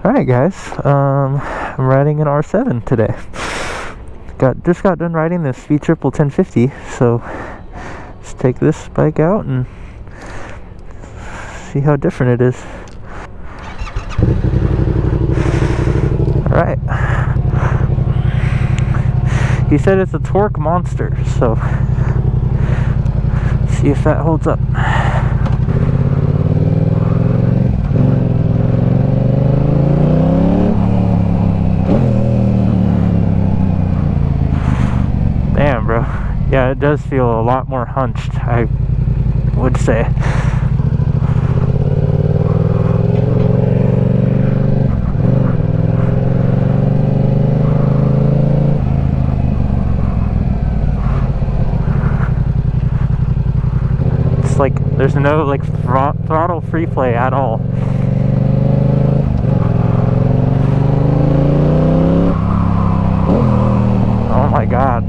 Alright guys, I'm riding an R7 today. Just got done riding the Speed Triple 1050, so let's take this bike out and see how different it is. Alright. He said it's a torque monster, so see if that holds up. Damn, bro. Yeah, it does feel a lot more hunched, I would say. It's like there's no like throttle free play at all. Oh my god.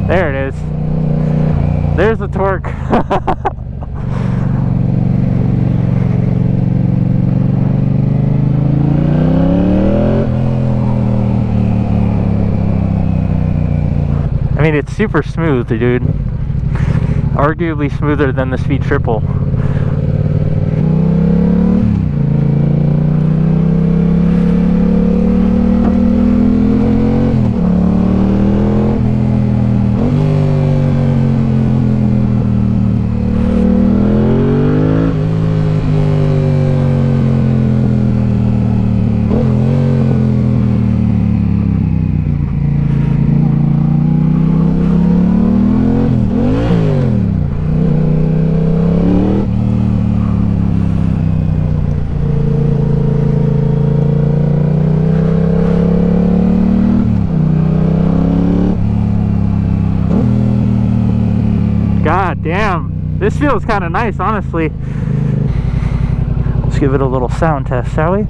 There it is. There's the torque. I mean, it's super smooth, dude. Arguably smoother than the Speed Triple. God damn, this feels kind of nice, honestly. Let's give it a little sound test, shall we?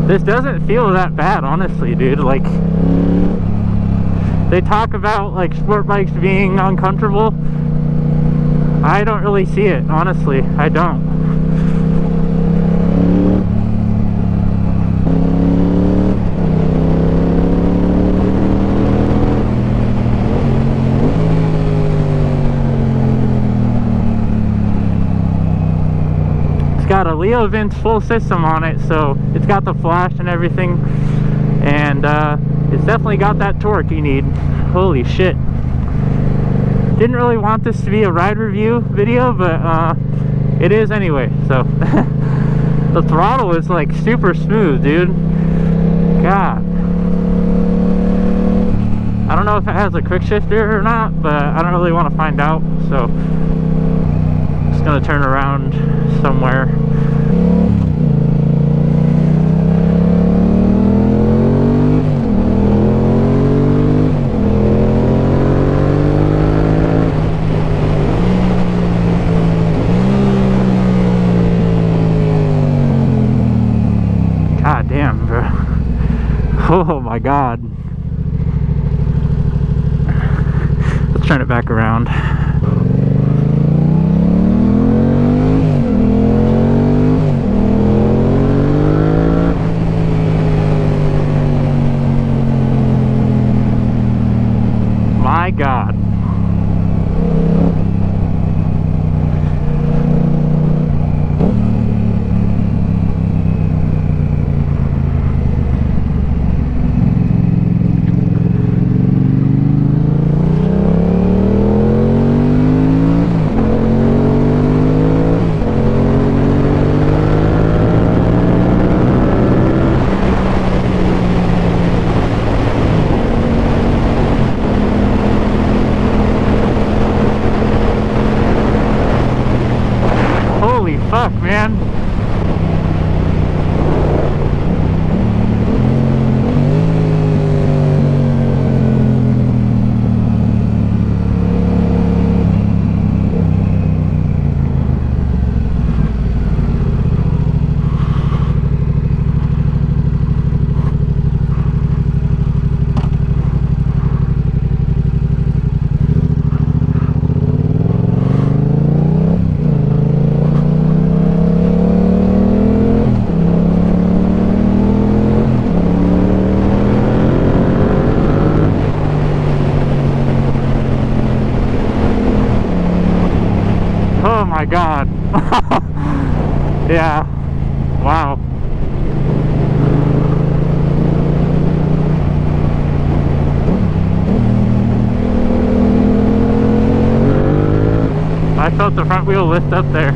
This doesn't feel that bad, honestly, dude. Like, they talk about like sport bikes being uncomfortable. I don't really see it, honestly. I don't. Got a Leo Vince full system on it, so it's got the flash and everything, and it's definitely got that torque you need. Holy shit. Didn't really want this to be a ride review video, but it is anyway. So the throttle is like super smooth, dude. God, I don't know if it has a quick shifter or not, but I don't really want to find out, so I'm just gonna turn around somewhere. God damn, bro. Oh my god. Let's turn it back around. My god. Wow. I felt the front wheel lift up there.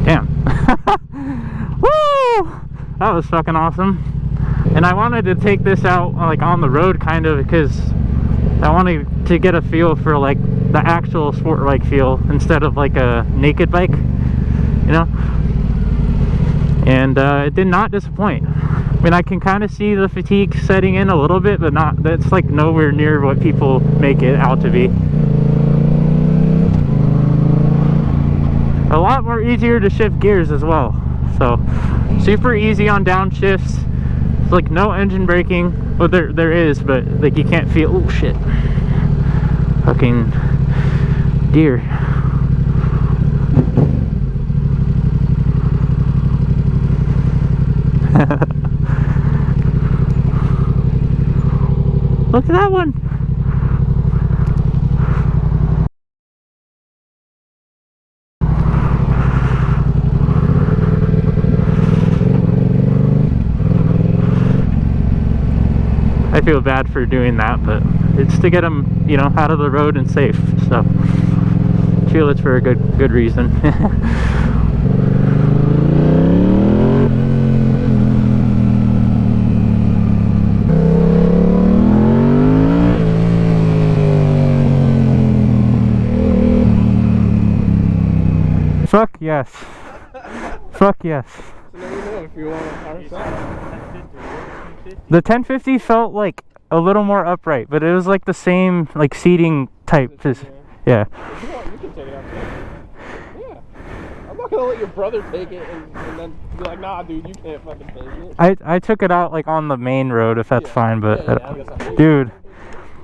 Damn. Woo! That was fucking awesome. And I wanted to take this out like on the road kind of because I wanted to get a feel for like the actual sport bike feel instead of like a naked bike, you know. And it did not disappoint. I mean, I can kind of see the fatigue setting in a little bit, but not, that's like nowhere near what people make it out to be. A lot more easier to shift gears as well. So super easy on downshifts. It's like no engine braking. Well, there is, but like you can't feel. Oh shit! Fucking deer. Look at that one. I feel bad for doing that, but it's to get them, you know, out of the road and safe. So I feel it's for a good reason. Fuck yes. Fuck yes. So now you know if you want a power set. The 1050 felt like a little more upright, but it was like the same like seating type. Yeah. If you want, you can take it out too. Yeah. I'm not gonna let your brother take it and then be like, nah, dude, you can't fucking take it. I took it out like on the main road if that's fine, but Yeah, dude,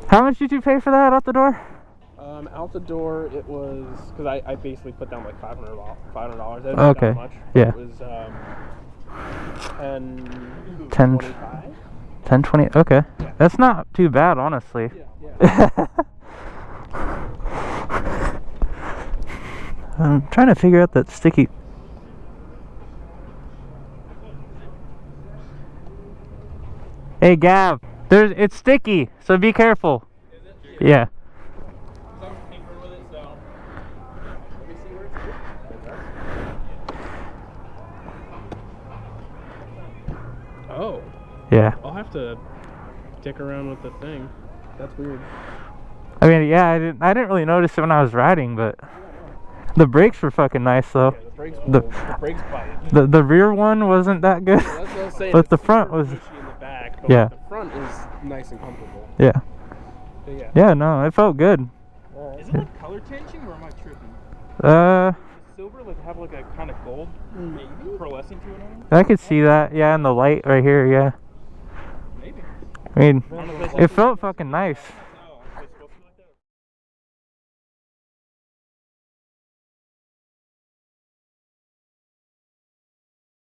how much did you pay for that out the door? Out the door, it was because I basically put down like $500. Okay. Much. Yeah. It was 10, 25. 10, 20. Okay, Yeah. That's not too bad, honestly. Yeah. I'm trying to figure out that sticky. Hey Gav, it's sticky, so be careful. Is it? Yeah. I'm tinkering with it, so let me see where it's at. Oh. Yeah. I'll have to dick around with the thing. That's weird. I mean, yeah, I didn't really notice it when I was riding, but the brakes were fucking nice though. Yeah, the brakes, The- the brakes bite. The rear one wasn't that good, That's what I was saying. but It's the front super was. pushy in the back, but Yeah. like the front is nice and comfortable. Yeah. But yeah. Yeah, no, it felt good. Is it like color changing or am I tripping? Uh, Does silver like have like a kind of gold maybe pearlescent to it on it? I could see that. Yeah, and the light right here. Yeah. Maybe. I mean, I don't know if it felt fucking nice.